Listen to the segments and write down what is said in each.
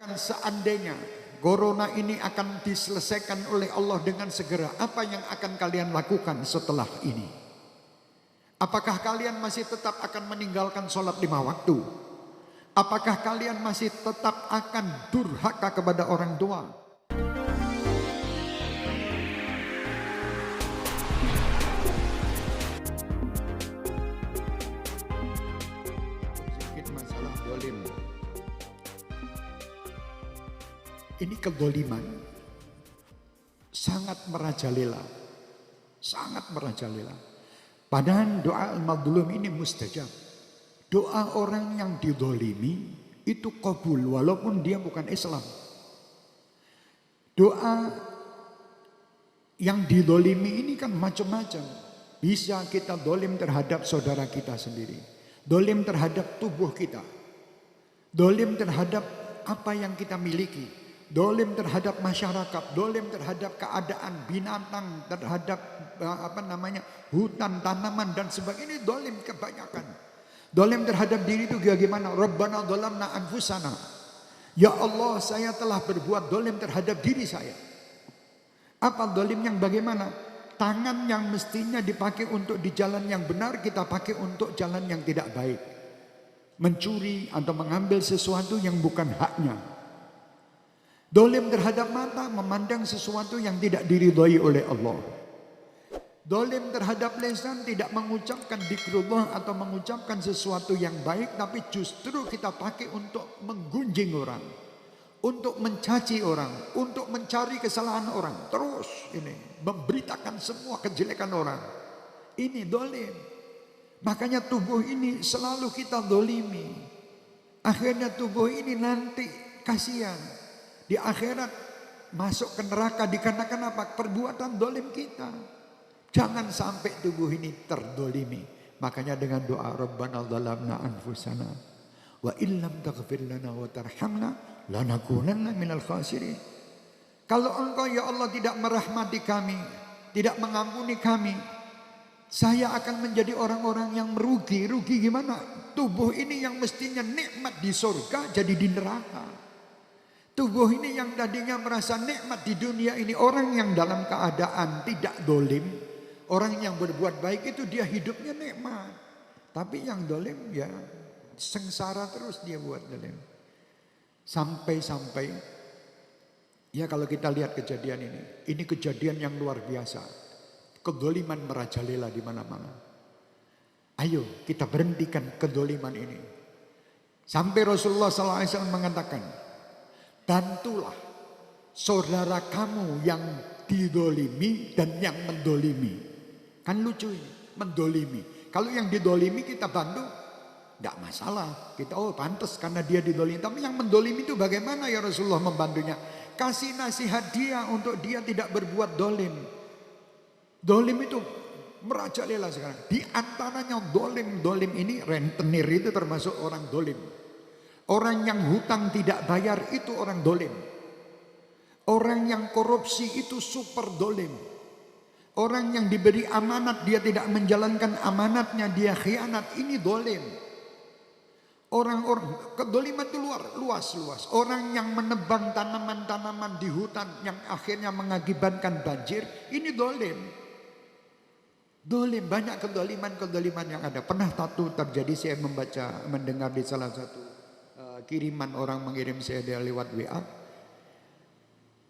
Seandainya corona ini akan diselesaikan oleh Allah dengan segera, apa yang akan kalian lakukan setelah ini? Apakah kalian masih tetap akan meninggalkan sholat 5 waktu? Apakah kalian masih tetap akan durhaka kepada orang tua? Sedikit masalah dolim. Ini kedoliman sangat merajalela, sangat merajalela. Padahal doa al-madlum ini mustajab. Doa orang yang didolimi itu kabul walaupun dia bukan Islam. Doa yang didolimi ini kan macam-macam. Bisa kita dolim terhadap saudara kita sendiri, dolim terhadap tubuh kita, dolim terhadap apa yang kita miliki, dolim terhadap masyarakat, dolim terhadap keadaan binatang, terhadap hutan, tanaman dan sebagainya. Ini dolim kebanyakan. Dolim terhadap diri itu bagaimana? Rabbana dhalamna anfusana. Ya Allah, saya telah berbuat dolim terhadap diri saya. Apa dolim yang bagaimana? Tangan yang mestinya dipakai untuk di jalan yang benar, kita pakai untuk jalan yang tidak baik. Mencuri atau mengambil sesuatu yang bukan haknya. Dolim terhadap mata, memandang sesuatu yang tidak diridhoi oleh Allah. Dolim terhadap lisan, tidak mengucapkan dzikrullah atau mengucapkan sesuatu yang baik, tapi justru kita pakai untuk menggunjing orang, untuk mencaci orang, untuk mencari kesalahan orang. Terus ini memberitakan semua kejelekan orang. Ini dolim. Makanya tubuh ini selalu kita dolimi. Akhirnya tubuh ini nanti kasihan. Di akhirat masuk ke neraka dikarenakan apa? Perbuatan dolim kita. Jangan sampai tubuh ini terdolimi. Makanya dengan doa Rabbana dhalamna anfusana wa illam taghfir lana wa tarhamna lanakunanna minal khasirin. Kalau engkau ya Allah tidak merahmati kami, tidak mengampuni kami, saya akan menjadi orang-orang yang merugi. Rugi gimana? Tubuh ini yang mestinya nikmat di surga jadi di neraka. Tubuh ini yang tadinya merasa nikmat di dunia ini, orang yang dalam keadaan tidak dolim, orang yang berbuat baik itu dia hidupnya nikmat. Tapi yang dolim ya sengsara terus dia buat dolim. Sampai-sampai ya kalau kita lihat kejadian ini kejadian yang luar biasa. Kedoliman merajalela di mana-mana. Ayo kita berhentikan kedoliman ini. Sampai Rasulullah SAW mengatakan, bantulah saudara kamu yang didolimi dan yang mendolimi. Kan lucu ini, mendolimi. Kalau yang didolimi kita bantu, tidak masalah. Kita pantas karena dia didolimi. Tapi yang mendolimi itu bagaimana ya Rasulullah membantunya? Kasih nasihat dia untuk dia tidak berbuat dolim. Dolim itu merajalela sekarang. Di antaranya dolim ini, rentenir itu termasuk orang dolim. Orang yang hutang tidak bayar itu orang dolim. Orang yang korupsi itu super dolim. Orang yang diberi amanat dia tidak menjalankan amanatnya, dia khianat, ini dolim. Orang-orang kedoliman itu luas. Orang yang menebang tanaman-tanaman di hutan yang akhirnya mengakibatkan banjir, ini dolim. Dolim, banyak kedoliman yang ada. Pernah terjadi saya mendengar di salah satu kiriman, orang mengirim saya lewat WA.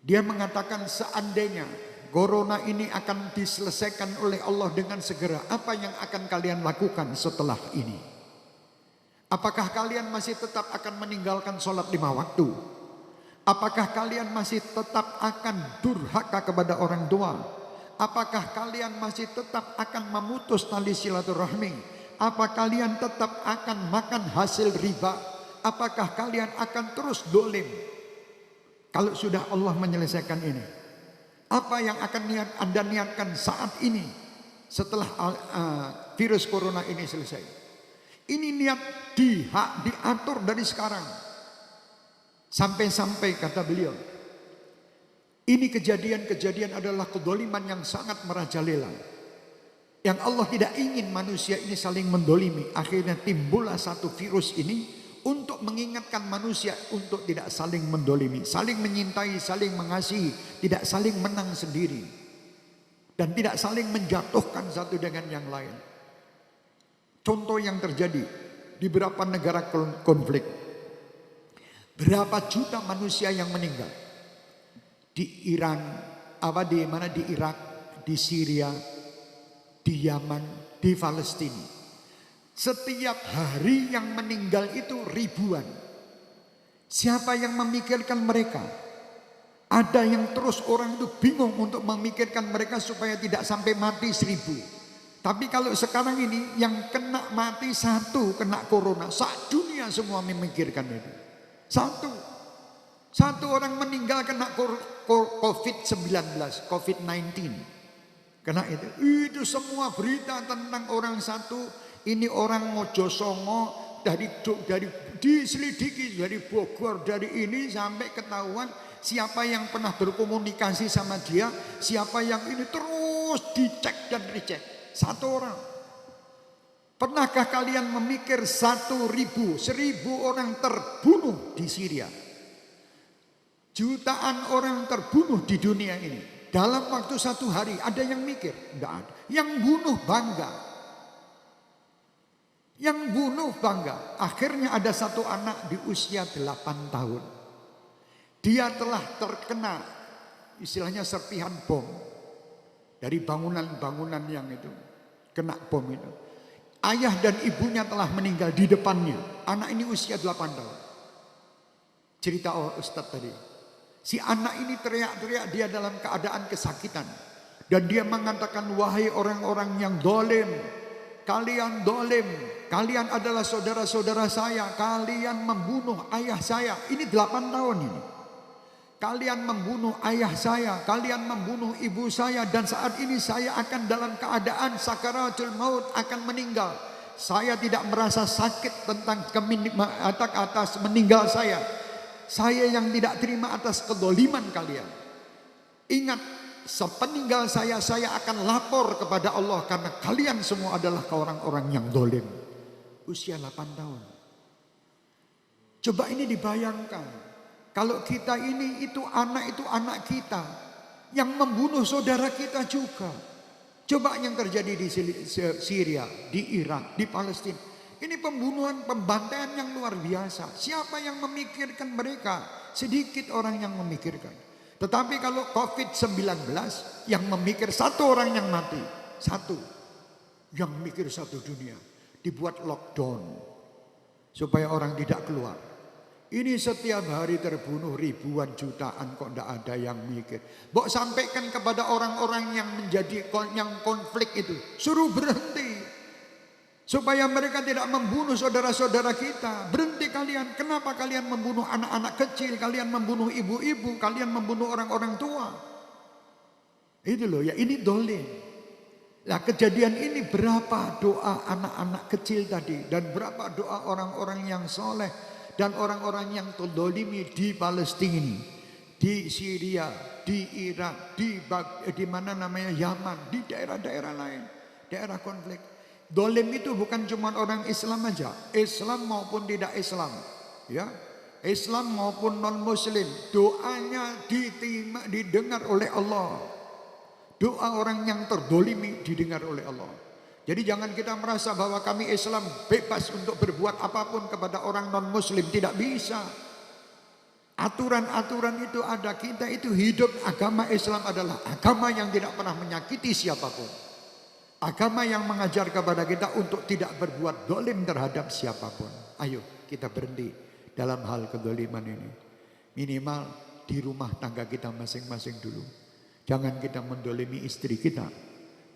Dia mengatakan seandainya corona ini akan diselesaikan oleh Allah dengan segera, apa yang akan kalian lakukan setelah ini? Apakah kalian masih tetap akan meninggalkan sholat 5 waktu? Apakah kalian masih tetap akan durhaka kepada orang tua? Apakah kalian masih tetap akan memutus tali silaturahmi? Apa kalian tetap akan makan hasil riba? Apakah kalian akan terus dolim? Kalau sudah Allah menyelesaikan ini, apa yang akan Anda niatkan saat ini setelah virus corona ini selesai? Ini niat diatur dari sekarang. Sampai-sampai kata beliau, ini kejadian adalah kedoliman yang sangat merajalela. Yang Allah tidak ingin manusia ini saling mendolimi. Akhirnya timbullah satu virus ini untuk mengingatkan manusia untuk tidak saling mendolimi, saling menyintai, saling mengasihi, tidak saling menang sendiri, dan tidak saling menjatuhkan satu dengan yang lain. Contoh yang terjadi di beberapa negara konflik, berapa juta manusia yang meninggal di Iran, di mana, di Irak, di Syria, di Yaman, di Palestina. Setiap hari yang meninggal itu ribuan. Siapa yang memikirkan mereka? Ada yang terus orang itu bingung untuk memikirkan mereka supaya tidak sampai mati 1000. Tapi kalau sekarang ini yang kena mati 1, kena corona, dunia semua memikirkan itu. Satu orang meninggal kena COVID-19, COVID-19. Kena itu semua berita tentang orang satu. Ini orang Mojosongo dari diselidiki dari Bogor, dari ini sampai ketahuan siapa yang pernah berkomunikasi sama dia, siapa yang ini, terus dicek dan dicek. 1 orang. Pernahkah kalian memikir 1000 orang terbunuh di Syria? Jutaan orang terbunuh di dunia ini. Dalam waktu 1 hari ada yang mikir? Tidak ada. Yang bunuh bangga. Yang bunuh bangga. Akhirnya ada 1 anak di usia 8 tahun. Dia telah terkena istilahnya serpihan bom. Dari bangunan-bangunan yang itu. Kena bom itu. Ayah dan ibunya telah meninggal di depannya. Anak ini usia 8 tahun. Cerita Ustadz tadi. Si anak ini teriak-teriak, dia dalam keadaan kesakitan. Dan dia mengatakan, wahai orang-orang yang dolim. Kalian dolim, kalian adalah saudara-saudara saya, kalian membunuh ayah saya. Ini 8 tahun ini. Kalian membunuh ayah saya, kalian membunuh ibu saya, dan saat ini saya akan dalam keadaan sakaratul maut, akan meninggal. Saya tidak merasa sakit tentang atas meninggal saya. Saya yang tidak terima atas kedoliman kalian. Ingat, sepeninggal saya akan lapor kepada Allah karena kalian semua adalah orang-orang yang dolim. Usia 8 tahun. Coba ini dibayangkan. Kalau kita ini itu anak kita yang membunuh saudara kita juga. Coba yang terjadi di Syria, di Irak, di Palestina. Ini pembunuhan, pembantaian yang luar biasa. Siapa yang memikirkan mereka? Sedikit orang yang memikirkan. Tetapi kalau COVID-19 yang memikir 1 orang yang mati, 1 yang mikir 1 dunia, dibuat lockdown supaya orang tidak keluar. Ini setiap hari terbunuh ribuan jutaan, kok tidak ada yang mikir. Bok sampaikan kepada orang-orang yang menjadi yang konflik itu, suruh berhenti. Supaya mereka tidak membunuh saudara-saudara kita. Berhenti kalian. Kenapa kalian membunuh anak-anak kecil? Kalian membunuh ibu-ibu. Kalian membunuh orang-orang tua. Itu loh ya, ini dolim. Nah, kejadian ini berapa doa anak-anak kecil tadi. Dan berapa doa orang-orang yang soleh. Dan orang-orang yang terdolimi di Palestina. Di Syria. Di Irak. Di mana namanya Yaman. Di daerah-daerah lain. Daerah konflik. Dolim itu bukan cuma orang Islam aja, Islam maupun tidak Islam, ya, Islam maupun non Muslim, doanya didengar oleh Allah. Doa orang yang terdolimi didengar oleh Allah. Jadi jangan kita merasa bahwa kami Islam bebas untuk berbuat apapun kepada orang non Muslim, tidak bisa. Aturan-aturan itu ada, kita itu hidup agama Islam adalah agama yang tidak pernah menyakiti siapapun. Agama yang mengajar kepada kita untuk tidak berbuat dolim terhadap siapapun. Ayo kita berhenti dalam hal kedoliman ini. Minimal di rumah tangga kita masing-masing dulu. Jangan kita mendolimi istri kita.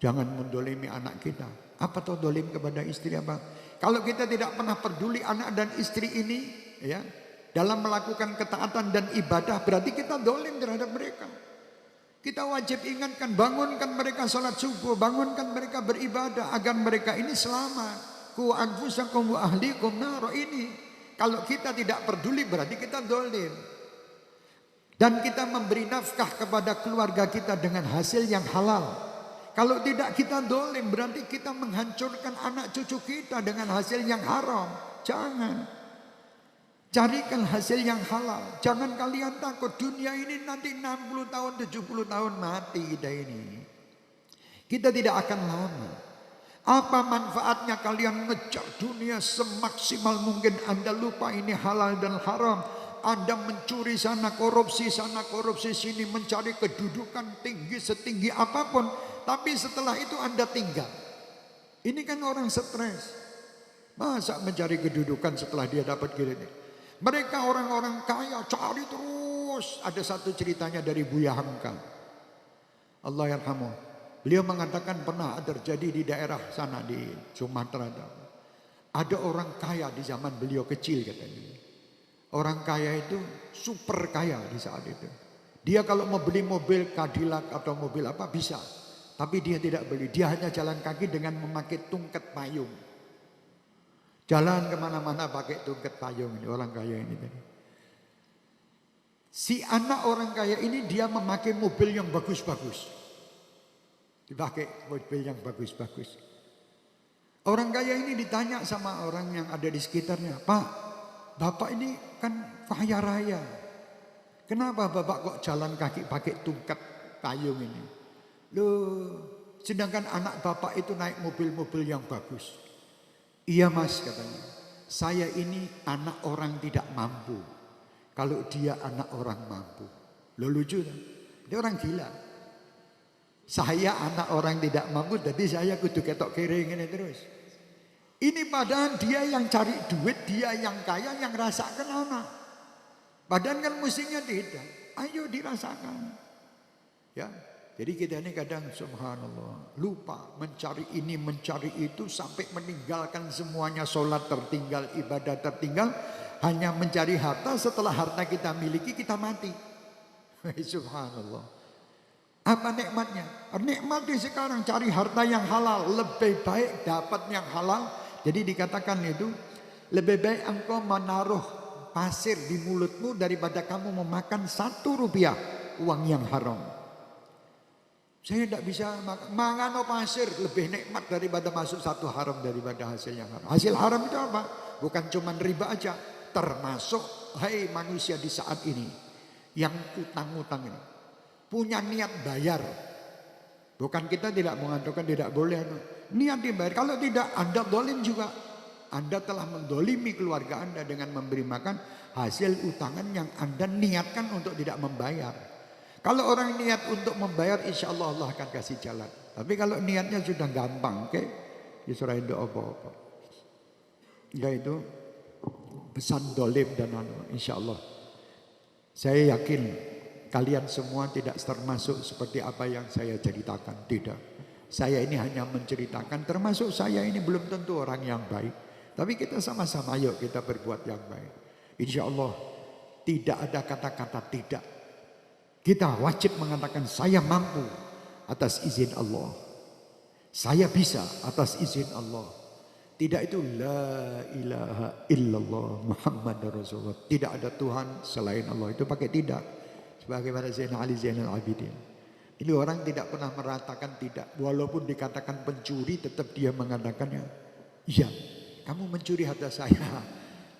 Jangan mendolimi anak kita. Apa tuh dolim kepada istri apa? Kalau kita tidak pernah peduli anak dan istri ini, ya, dalam melakukan ketaatan dan ibadah, berarti kita dolim terhadap mereka. Kita wajib ingatkan, bangunkan mereka salat subuh, bangunkan mereka beribadah agar mereka ini selamat. Ku anfusakum wa ahlikum nar ini. Kalau kita tidak peduli berarti kita dolim. Dan kita memberi nafkah kepada keluarga kita dengan hasil yang halal. Kalau tidak kita dolim berarti kita menghancurkan anak cucu kita dengan hasil yang haram. Jangan. Carikan hasil yang halal. Jangan kalian takut dunia ini nanti 60 tahun, 70 tahun mati kita ini. Kita tidak akan lama. Apa manfaatnya kalian ngejar dunia semaksimal mungkin, Anda lupa ini halal dan haram. Anda mencuri sana, korupsi sini, mencari kedudukan tinggi setinggi apapun. Tapi setelah itu Anda tinggal. Ini kan orang stres. Masa mencari kedudukan setelah dia dapat gini? Mereka orang-orang kaya cari terus. Ada satu ceritanya dari Buya Hamka, Allah yarhamuh. Beliau mengatakan pernah terjadi di daerah sana di Sumatera. Ada orang kaya di zaman beliau kecil katanya. Orang kaya itu super kaya di saat itu. Dia kalau mau beli mobil Cadillac atau mobil apa bisa. Tapi dia tidak beli. Dia hanya jalan kaki dengan memakai tungket payung. Jalan kemana-mana pakai tungket payung ini orang kaya ini tadi. Si anak orang kaya ini dia memakai mobil yang bagus-bagus. Dipakai mobil yang bagus-bagus. Orang kaya ini ditanya sama orang yang ada di sekitarnya, Pak, Bapak ini kan kaya raya. Kenapa Bapak kok jalan kaki pakai tungket payung ini? Loh, sedangkan anak Bapak itu naik mobil-mobil yang bagus. Iya Mas katanya, saya ini anak orang tidak mampu. Kalau dia anak orang mampu. Lo lucu kan? Dia orang gila. Saya anak orang tidak mampu, jadi saya kudu ketok kering ini terus. Ini padahal dia yang cari duit, dia yang kaya, yang rasakan anak. Padahal kan mestinya tidak. Ayo dirasakan. Ya. Jadi kita ini kadang subhanallah lupa mencari ini mencari itu sampai meninggalkan semuanya, sholat tertinggal, ibadah tertinggal, hanya mencari harta. Setelah harta kita miliki kita mati. Subhanallah. Apa nikmatnya? Nikmatnya sekarang cari harta yang halal, lebih baik dapat yang halal. Jadi dikatakan itu lebih baik engkau menaruh pasir di mulutmu daripada kamu memakan 1 rupiah uang yang haram. Saya tidak bisa mangano pasir lebih nikmat daripada masuk 1 haram daripada hasil yang haram. Hasil haram itu apa? Bukan cuma riba aja, termasuk hai manusia di saat ini yang utang-utang ini punya niat bayar. Bukan kita tidak mengatakan tidak boleh, niat dibayar. Kalau tidak Anda dolim juga. Anda telah mendolimi keluarga Anda dengan memberi makan hasil utangan yang Anda niatkan untuk tidak membayar. Kalau orang niat untuk membayar, insya Allah Allah akan kasih jalan. Tapi kalau niatnya sudah gampang, oke, diserahin doa apa-apa. Yaitu pesan dolim dan insya Allah. Saya yakin kalian semua tidak termasuk seperti apa yang saya ceritakan. Tidak. Saya ini hanya menceritakan, termasuk saya ini belum tentu orang yang baik. Tapi kita sama-sama ayo kita berbuat yang baik. Insya Allah tidak ada kata-kata tidak. Kita wajib mengatakan saya mampu atas izin Allah. Saya bisa atas izin Allah. Tidak itu la ilaha illallah Muhammad Rasulullah. Tidak ada Tuhan selain Allah. Itu pakai tidak. Sebagaimana Zainal Ali Zainal Abidin. Ini orang tidak pernah meratakan tidak. Walaupun dikatakan pencuri tetap dia mengatakannya. Iya, kamu mencuri harta saya.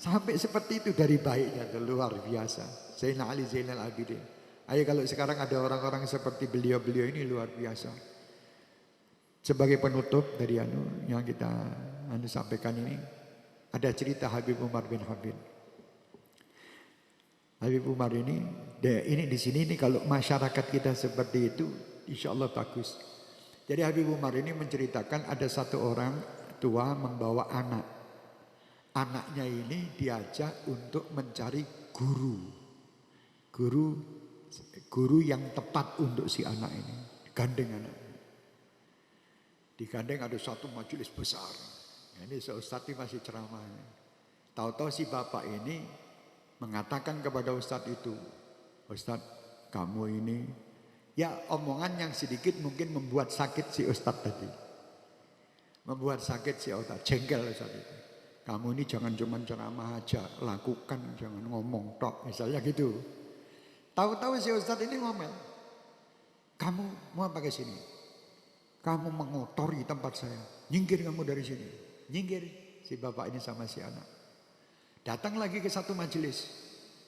Sampai seperti itu dari baiknya. Luar biasa. Zainal Ali Zainal Abidin. Ayo kalau sekarang ada orang-orang seperti beliau-beliau ini luar biasa. Sebagai penutup dari yang kita sampaikan ini, ada cerita Habib Umar bin Habib. Habib Umar ini di sini kalau masyarakat kita seperti itu, insya Allah bagus. Jadi Habib Umar ini menceritakan ada satu orang tua membawa anak. Anaknya ini diajak untuk mencari guru yang tepat untuk si anak ini. Digandeng anak. Digandeng ada satu majelis besar. Ini Ustadz ini masih ceramah. Tahu-tahu si bapak ini mengatakan kepada Ustadz itu, Ustadz kamu ini, ya omongan yang sedikit mungkin membuat sakit si Ustadz tadi. Membuat sakit si Ustadz, jengkel Ustadz itu. Kamu ini jangan cuma ceramah aja, lakukan, jangan ngomong tok, misalnya gitu. Tahu-tahu si Ustadz ini ngomel, kamu mau pakai sini, kamu mengotori tempat saya, nyingkir kamu dari sini, nyingkir si bapak ini sama si anak. Datang lagi ke satu majelis.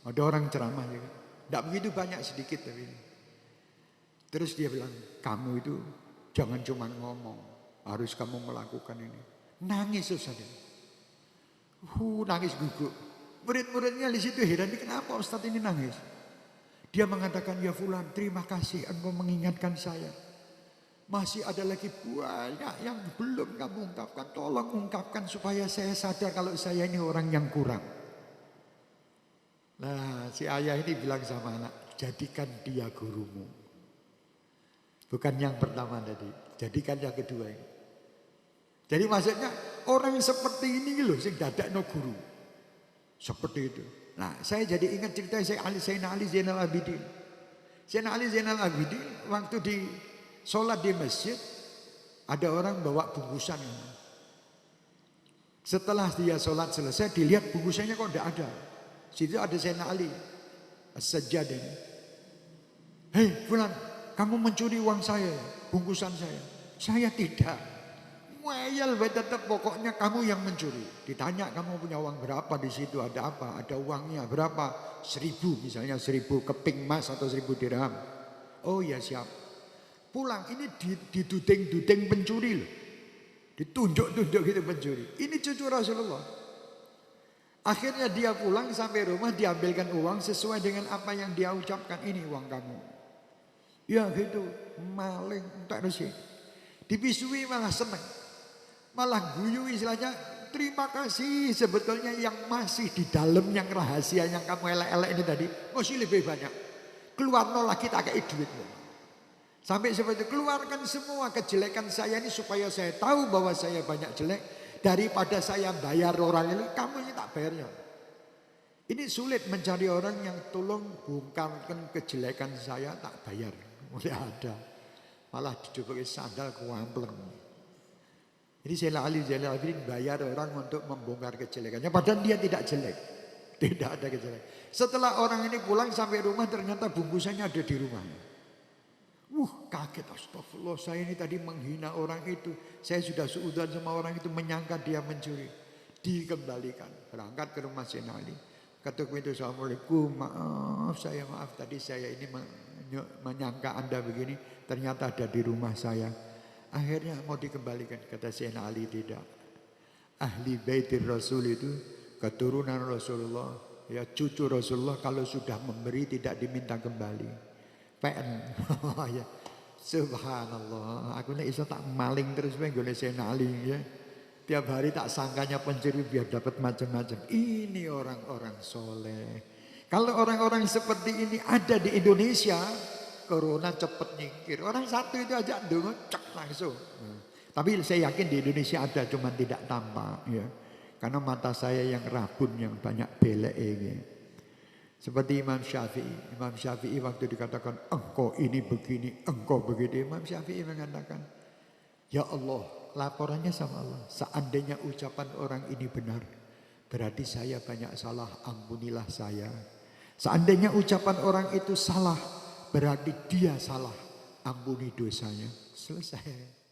Ada orang ceramah juga. Tidak begitu banyak, sedikit tapi. Terus dia bilang, kamu itu jangan cuma ngomong. Harus kamu melakukan ini. Nangis Ustaz. Nangis guguk. Murid-muridnya di situ heran, kenapa Ustaz ini nangis? Dia mengatakan, ya Fulan, terima kasih engkau mengingatkan saya. Masih ada lagi banyak yang belum kamu ungkapkan. Tolong ungkapkan supaya saya sadar kalau saya ini orang yang kurang. Nah, si ayah ini bilang sama anak, jadikan dia gurumu. Bukan yang pertama tadi, jadikan yang kedua ini. Jadi maksudnya orang seperti ini loh sing dadakno guru. Seperti itu. Nah, saya jadi ingat cerita Sayyidina Ali Zainal Abidin. Sayyidina Ali Zainal Abidin waktu di sholat di masjid, ada orang bawa bungkusan. Setelah dia sholat selesai, dilihat bungkusannya kok tidak ada. Situ ada Sayyidina Ali As-Sajjad ini. Hei Fulan, kamu mencuri uang saya, bungkusan saya. Saya tidak. Wayal tetap pokoknya kamu yang mencuri. Ditanya kamu punya uang berapa di situ, ada apa? Ada uangnya berapa? 1000 misalnya, 1000 keping emas atau 1000 dirham. Oh ya siap. Pulang ini diduding-duding pencuri loh. Ditunjuk-tunjuk gitu pencuri. Ini cucu Rasulullah. Akhirnya dia pulang sampai rumah, diambilkan uang sesuai dengan apa yang dia ucapkan. Ini uang kamu. Ya gitu, maling tak resik. Dipisui malah seneng. Malah guyu istilahnya, terima kasih sebetulnya yang masih di dalam yang rahasia yang kamu elek-elek ini tadi. Masih lebih banyak. Keluar lagi tak kayak duitmu. Sampai seperti itu, keluarkan semua kejelekan saya ini supaya saya tahu bahwa saya banyak jelek. Daripada saya bayar orang ini, kamu ini tak bayarnya. Ini sulit mencari orang yang tolong bongkarkan kejelekan saya tak bayar. Mulai ada. Malah dicoba sandal kuampleng. Jadi Sayyidina Ali Zainal Abidin bayar orang untuk membongkar kejelekannya. Padahal dia tidak jelek. Tidak ada kejelekan. Setelah orang ini pulang sampai rumah ternyata bungkusannya ada di rumahnya. Kaget, astagfirullah, saya ini tadi menghina orang itu. Saya sudah suudzon sama orang itu, menyangka dia mencuri. Dikembalikan, berangkat ke rumah Sayyidina Ali. Ketuk pintu, assalamualaikum, maaf tadi saya ini menyangka Anda begini, ternyata ada di rumah saya. Akhirnya mau dikembalikan, kata Sayyidina Ali tidak. Ahli baitir Rasul itu keturunan Rasulullah, ya cucu Rasulullah, kalau sudah memberi tidak diminta kembali. PN. Ya. Subhanallah, aku nek iso tak maling terus wae nggone Sayyidina Ali ya. Tiap hari tak sangkanya pencuri biar dapat macam-macam. Ini orang-orang soleh. Kalau orang-orang seperti ini ada di Indonesia, corona cepet nyingkir. Orang satu itu aja ndonga cek langsung. Tapi saya yakin di Indonesia ada, cuman tidak tampak ya. Karena mata saya yang rabun, yang banyak belek ini. Seperti Imam Syafi'i. Imam Syafi'i waktu dikatakan engkau ini begini, engkau begini. Imam Syafi'i mengatakan, ya Allah, laporannya sama Allah. Seandainya ucapan orang ini benar, berarti saya banyak salah, ampunilah saya. Seandainya ucapan orang itu salah, berarti dia salah, ampuni dosanya. Selesai.